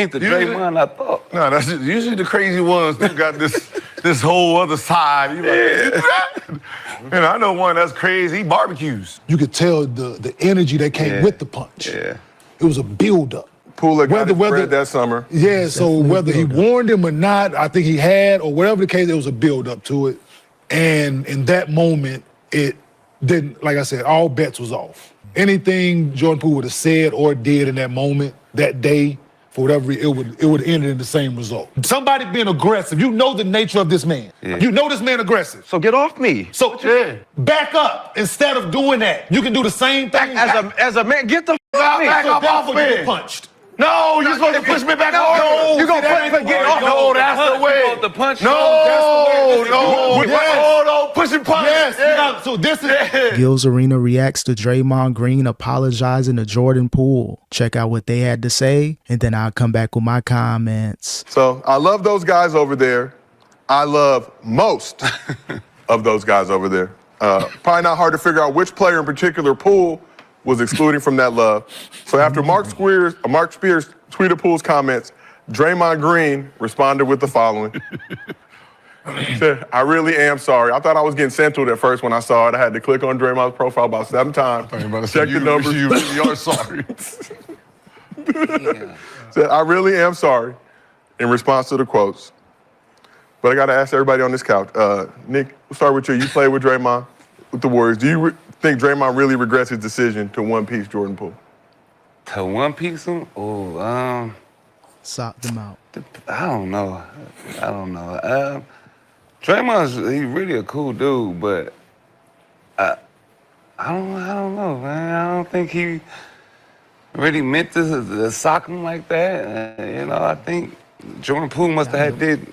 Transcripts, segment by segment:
ain't the Draymond I thought. No, that's usually the crazy ones that got this whole other side. I know one that's crazy. He barbecues. You could tell the energy that came with the punch. Yeah. It was a buildup. Poole got his bread that summer. Yeah, so whether he warned him or not, I think he had, or whatever the case, there was a buildup to it. And in that moment, it didn't, like I said, all bets was off. Anything Jordan Poole would have said or did in that moment, that day, for whatever reason, it would have ended in the same result. Somebody being aggressive, you know the nature of this man. Yeah. You know this man aggressive. So get off me. So back up instead of doing that. You can do the same thing. As a man, get the off me. Back up off me. Punched. No, you're supposed to push me back on. No, you're going to push me get off. No, that's the way. The punch. No. Hold on, push and punch. Yes. So this is... Gil's Arena reacts to Draymond Green apologizing to Jordan Poole. Check out what they had to say, and then I'll come back with my comments. So I love those guys over there. I love most of those guys over there. Probably not hard to figure out which player in particular Poole was excluding from that love. So after Mark Spears tweeted Poole's comments, Draymond Green responded with the following. He said, I really am sorry. I thought I was getting sensitive at first when I saw it. I had to click on Draymond's profile about 7 times. Check the numbers. You really are sorry. Said, I really am sorry in response to the quotes. But I got to ask everybody on this couch. Nick, we'll start with you. You played with Draymond with the Warriors. Do you think Draymond really regrets his decision to one-piece Jordan Poole? To one-piece him? Oh, Socked him out. I don't know. Draymond's he's really a cool dude, but I don't know, man. I don't think he really meant to sock him like that. I think Jordan Poole must have been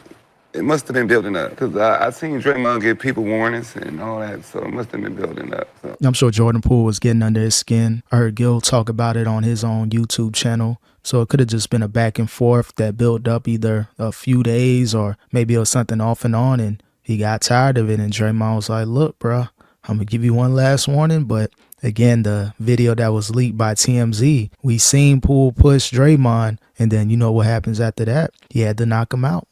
building up, because I seen Draymond give people warnings and all that, so it must have been building up. So. I'm sure Jordan Poole was getting under his skin. I heard Gil talk about it on his own YouTube channel. So it could have just been a back and forth that built up either a few days or maybe it was something off and on, and he got tired of it. And Draymond was like, look, bro, I'm going to give you one last warning. But again, the video that was leaked by TMZ, we seen Poole push Draymond, and then you know what happens after that. He had to knock him out.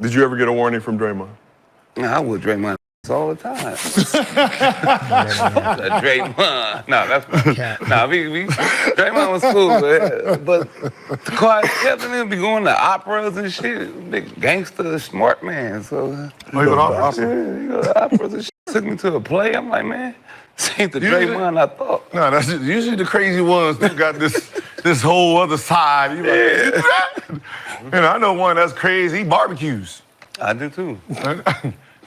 Did you ever get a warning from Draymond? I would Draymond all the time. Draymond. No, that's Draymond was cool, but quiet Kevin and be going to operas and shit. Big gangster, smart man. So you go to operas? Yeah, you go to operas and shit. Took me to a play. I'm like, man, this ain't the Draymond I thought. No, that's usually the crazy ones that got this whole other side. I know one that's crazy. He barbecues. I do too.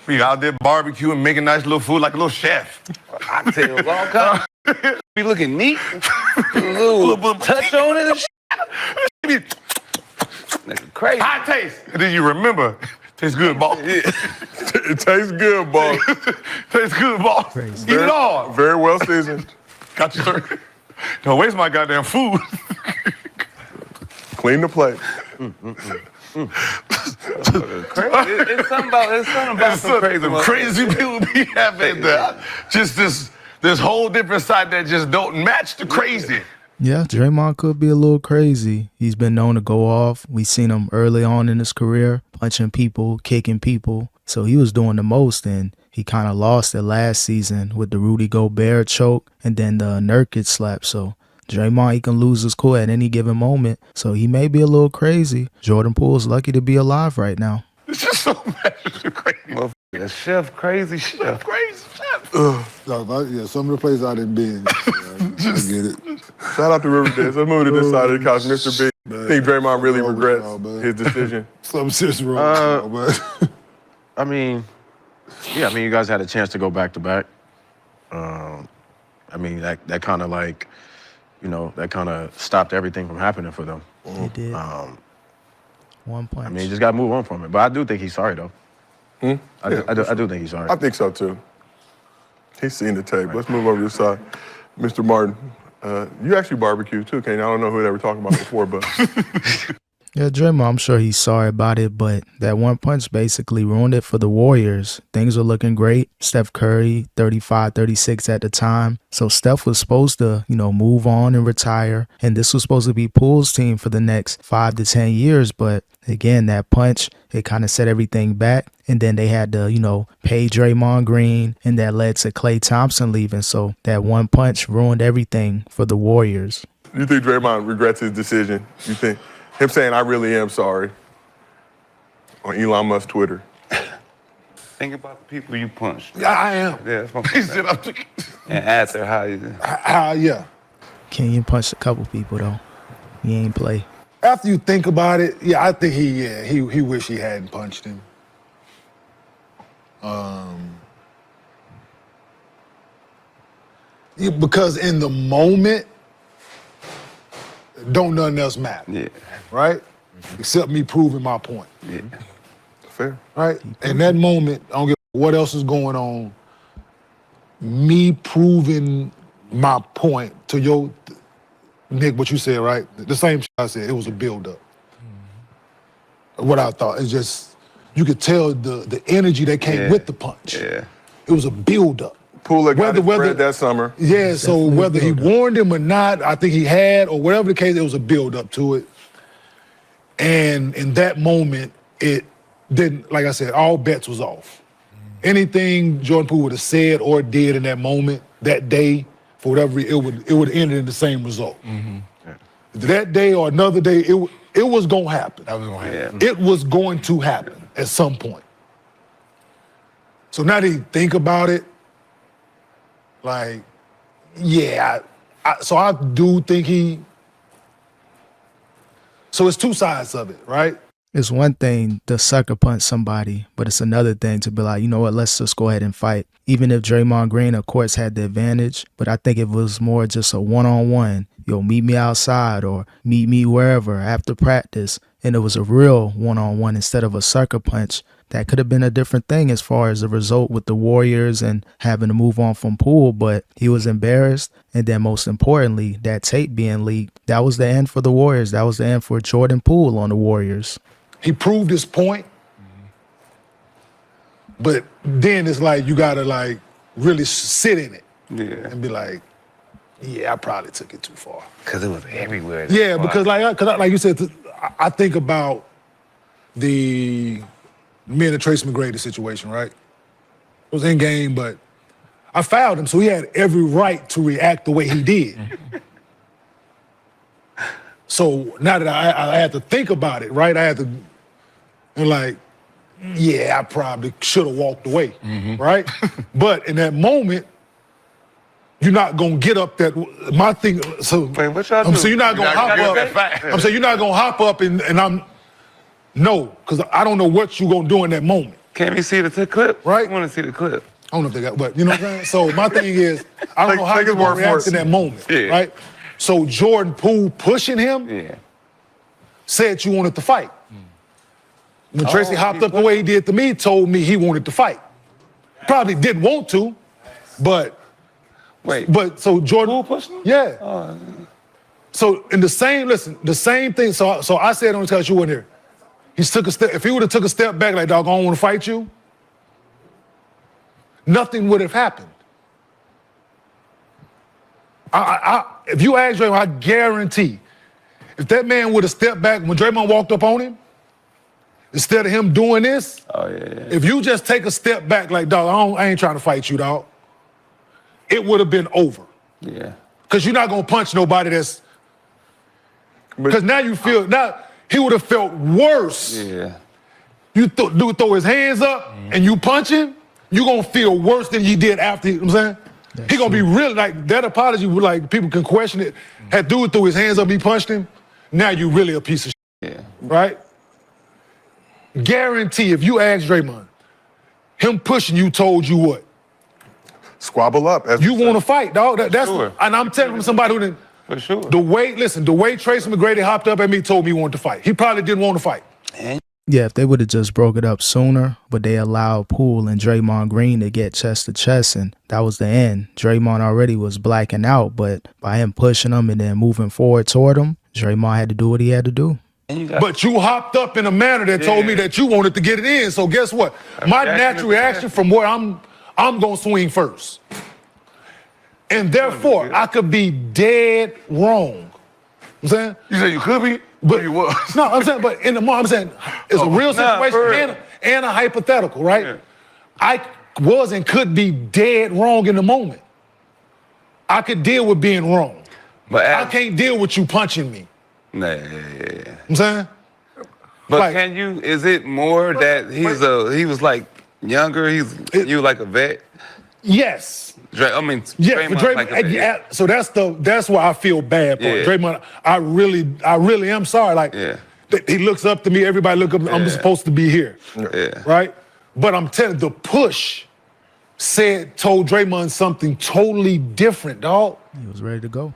Be out there barbecuing, making nice little food like a little chef. Cocktails, all kinds. Be looking neat. A little touch on it and shit. Nigga, crazy. High taste. And then you remember, tastes good, boss. It tastes good, boss. Tastes good, boss. Crazy. Eat it all. Very well seasoned. Got you, sir. Don't waste my goddamn food. Clean the plate. It's something about some crazy people be having just this whole different side that just don't match the crazy. Yeah, Draymond could be a little crazy. He's been known to go off. We seen him early on in his career, punching people, kicking people. So he was doing the most, and he kind of lost it last season with the Rudy Gobert choke and then the Nurkic slap. So Draymond, he can lose his cool at any given moment, so he may be a little crazy. Jordan Poole's lucky to be alive right now. It's just so crazy. Well, a chef, crazy chef. Crazy chef. Some of the places I didn't be in. I get it. Shout out to Riverdale. Let's move to this side of the couch. Mr. B, I think Draymond really regrets his decision. Something serious wrong, man. I mean, you guys had a chance to go back-to-back. That kind of like, that kind of stopped everything from happening for them. It did. 1 punch. You just got to move on from it. But I do think he's sorry, though. I do think he's sorry. I think so, too. He's seen the tape. Let's move over to this side. Mr. Martin, you actually barbecue, too, Kane. I don't know who they were talking about before, but... Yeah, Draymond, I'm sure he's sorry about it, but that one punch basically ruined it for the Warriors. Things were looking great. Steph Curry, 35, 36 at the time. So Steph was supposed to, move on and retire. And this was supposed to be Poole's team for the next 5 to 10 years. But again, that punch, it kind of set everything back. And then they had to, pay Draymond Green, and that led to Klay Thompson leaving. So that one punch ruined everything for the Warriors. You think Draymond regrets his decision? You think him saying, I really am sorry on Elon Musk's Twitter? Think about the people you punched. Yeah, I am. Yeah, that's what I'm saying. And answer how you. Yeah. Kenyon punched a couple people, though. He ain't play. After you think about it, yeah, I think he wish he hadn't punched him. Because in the moment, don't nothing else matter. Yeah. Right? Except me proving my point. Yeah. Fair. Right? In that moment, I don't give what else is going on. Me proving my point to your, Nick, what you said, right? The same shit I said, it was a buildup. What I thought is just, you could tell the energy that came with the punch. Yeah. It was a buildup. Poole got his bread that summer. Yeah, so whether he warned him or not, I think he had, or whatever the case, it was a buildup to it. And in that moment, it didn't, like I said, all bets was off. Anything Jordan Poole would have said or did in that moment, that day, for whatever, it would end in the same result. That day or another day, it was going to happen. That was going to happen. It was going to happen at some point. So now that you think about it, like, yeah, so I do think so it's two sides of it, right? It's one thing to sucker punch somebody, but it's another thing to be like, you know what, let's just go ahead and fight. Even if Draymond Green, of course, had the advantage, but I think it was more just a one-on-one. Meet me outside or meet me wherever after practice. And it was a real one-on-one instead of a sucker punch. That could have been a different thing as far as the result with the Warriors and having to move on from Poole, but he was embarrassed. And then most importantly, that tape being leaked, that was the end for the Warriors. That was the end for Jordan Poole on the Warriors. He proved his point, but then it's like you gotta like really sit in it and be like, yeah, I probably took it too far. Because it was everywhere. Yeah, because like you said, I think about the me and the Tracy McGrady situation, right? It was in game, but I fouled him, so he had every right to react the way he did. So now that I had to think about it, right? I had to, and like, yeah, I probably should have walked away, right? But in that moment, you're not gonna get up that, my thing, so, Wait, what y'all do? so you're not gonna hop up, I'm saying you're not gonna hop up and no, because I don't know what you're gonna do in that moment. Can't we see the clip? Right. I want to see the clip. I don't know if they got, but you know what I'm saying? So my thing is, I don't know how take you're his word gonna for react it. in that moment, Yeah. right? So Jordan Poole pushing him Yeah. said you wanted to fight. When Tracy hopped he up the way he did to me, told me he wanted to fight. Probably didn't want to, but Wait. so Jordan Poole pushed him? Yeah. So in the same thing. So I said on the couch, you weren't here. He took a step. If he would have took a step back, like, dog, I don't want to fight you, nothing would have happened. If you ask Draymond, I guarantee, if that man would have stepped back when Draymond walked up on him, instead of him doing this, if you just take a step back, like, dog, I ain't trying to fight you, dog, it would have been over. Yeah. Because you're not gonna punch nobody that's. Because now you feel he would have felt worse. Yeah. You throw his hands up and you punch him, you gonna feel worse than you did after. You know what I'm saying? He gonna be really like that apology. Like people can question it. Had dude threw his hands up, he punched him. Now you really a piece of shit. Yeah. Right? Guarantee if you ask Draymond, him pushing you told you what? Squabble up. As You want to fight, dog. That's Sure. and I'm telling somebody who didn't. For sure. The way Tracy McGrady hopped up at me told me he wanted to fight. He probably didn't want to fight. Yeah, if they would have just broke it up sooner, but they allowed Poole and Draymond Green to get chest to chest, and that was the end. Draymond already was blacking out, but by him pushing him and then moving forward toward him, Draymond had to do what he had to do. And you got, But you hopped up in a manner that told me that you wanted to get it in. So guess what? My natural reaction from where I'm gonna swing first. And therefore, I could be dead wrong. I'm saying? You said you could be, but you was. No, I'm saying, but in the moment, I'm saying it's a real situation and a hypothetical, right? Yeah. I was and could be dead wrong in the moment. I could deal with being wrong. but I can't deal with you punching me. Nah, I'm saying? But Like- can you? Is it more that he was like younger? You like a vet? Yes. I mean, Yeah, Draymond's for Draymond. like a vet. Yeah, so that's why I feel bad for Yeah. Draymond. I really am sorry. Like he looks up to me. Everybody look up. I'm supposed to be here, right? But I'm telling the push told Draymond something totally different, dog. He was ready to go.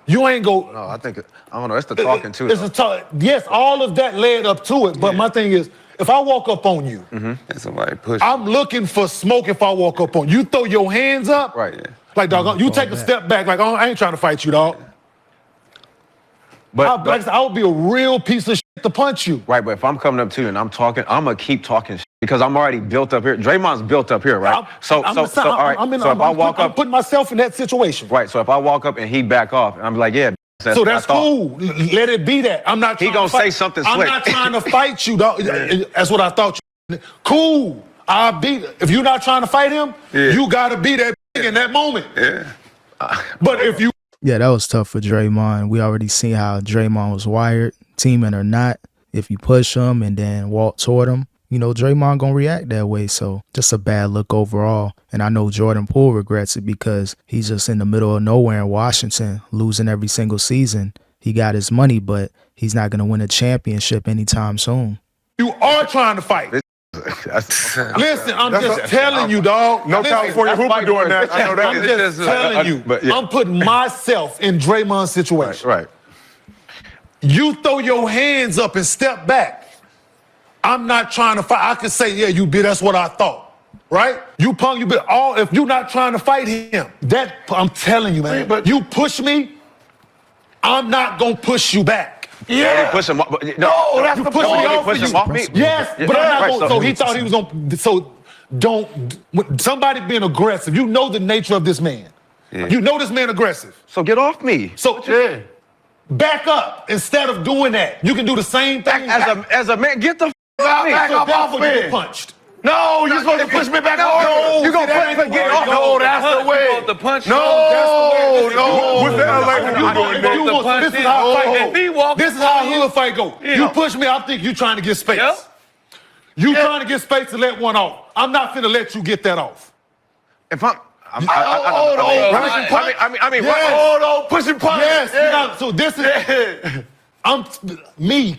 You ain't go. No, I don't know. It's the talking too. It's a talk. Yes, all of that led up to it. But my thing is, if I walk up on you, And somebody push. I'm looking for smoke. If I walk up on you, you throw your hands up, Right. Yeah. like dog, you take a step back, like I ain't trying to fight you, dog. But Like I said, I would be a real piece of shit to punch you. right, but if I'm coming up to you and I'm talking, I'm gonna keep talking because I'm already built up here. Draymond's built up here, right? So all right. So if I walk I'm up, putting myself in that situation. right. So if I walk up and he back off, and I'm like, yeah. So what I that's thought. cool. Let it be that. I'm not. He trying gonna to fight. say something I'm slick. not trying to fight you, dog. That's what I thought. Cool. I'll beat. If you're not trying to fight him, you gotta be that in that moment. Yeah. But if you Yeah, that was tough for Draymond. We already seen how Draymond was wired, teaming or not. If you push him and then walk toward him, you know, Draymond gonna react that way. So just a bad look overall. And I know Jordan Poole regrets it because he's just in the middle of nowhere in Washington, losing every single season. He got his money, but he's not gonna win a championship anytime soon. are trying to fight. Listen, I'm just telling you, dog. No Listen, California hooper doing that. I know that. I'm just telling you. but yeah. I'm putting myself in Draymond's situation. Right. You throw your hands up and step back. I'm not trying to fight. I could say, yeah, you bitch, that's what I thought. Right? You punk, you bitch. If you're not trying to fight him, I'm telling you, man. But you push me, I'm not gonna push you back. Yeah. Push him off. No, that's you the push point. me off. Push him off me. Yes, Yeah, but I'm not right, gonna. So he thought he was gonna. So don't. When somebody being aggressive, you know the nature of this man. Yeah. You know this man aggressive. So get off me. So back up instead of doing that. You can do the same thing. As a man, get the f off me. so therefore you get punched. No, you're supposed to push me back hard. No, You're going to see, that push ain't me the get way off. to No, go. that's the way. You want the punch? No, What's the LA when you doing that? You the want- punch This is in. how a fight If he go. walk This is how a hood fight go. Yeah. You push me, I think you trying to get space. Yeah. You trying to get space to let one off. I'm not finna let you get that off. If I'm Hold on. I mean, Yes. Hold on. Push and punch. Yes, Yeah. you know, so this is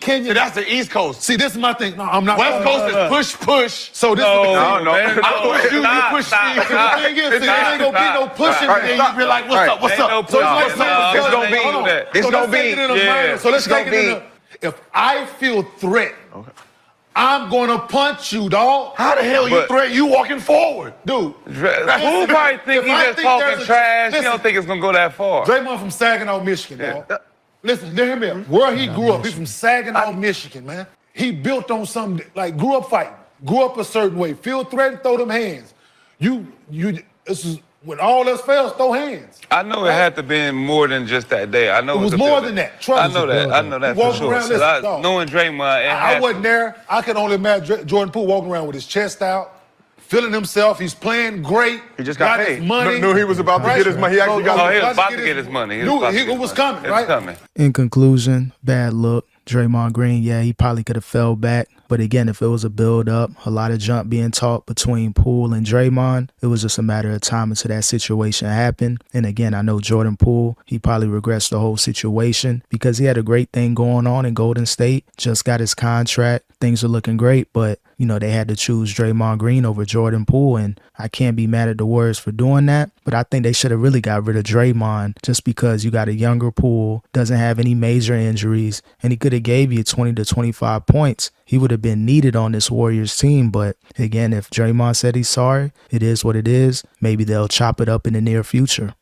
Kenya. That's the East Coast. See, this is my thing. No, I'm not. West Coast is push. So this No, is man. I push you, you push me. the thing is, see, there ain't gonna be no pushing, Right. and you be like, "What's up? What's Ain't no up?" So pushing. it's like It's gonna be- hold on. it's So gonna let's take be- it in a yeah. minor. So let's It's take it gonna in a. If I feel threatened, I'm gonna punch you, dog. How the hell you But- threat? You walking forward. Dude, Who probably think If he I just think talking there's a- trash? He listen. don't think it's gonna go that far. Draymond from Saginaw, Michigan, dog. Listen, hear me out. Where he grew up, he's from Saginaw, Michigan, man. He built on something, like grew up fighting, grew up a certain way. Feel threatened, throw them hands. This is, when all else fails, throw hands. I know it had to be more than just that day. I know It was a more building. than that. Trust I me. know that. I know that for Walking sure. around, So listen, dog. knowing Draymond, I wasn't there. I could only imagine Jordan Poole walking around with his chest out, feeling himself. He's playing great. He just got his paid. money. Knew he was about to get his money. He actually got Oh, he his was about to get his money. He was Knew about to it get was his coming, money. right? It's coming. In conclusion, bad look. Draymond Green, yeah, he probably could have fell back. But again, if it was a build-up, a lot of jump being taught between Poole and Draymond, it was just a matter of time until that situation happened. And again, I know Jordan Poole, he probably regrets the whole situation because he had a great thing going on in Golden State, just got his contract, things are looking great, but you know, they had to choose Draymond Green over Jordan Poole, and I can't be mad at the Warriors for doing that, but I think they should have really got rid of Draymond just because you got a younger Poole, doesn't have any major injuries, and he could have gave you 20 to 25 points. He would have been needed on this Warriors team, but again, if Draymond said he's sorry, it is what it is. Maybe they'll chop it up in the near future.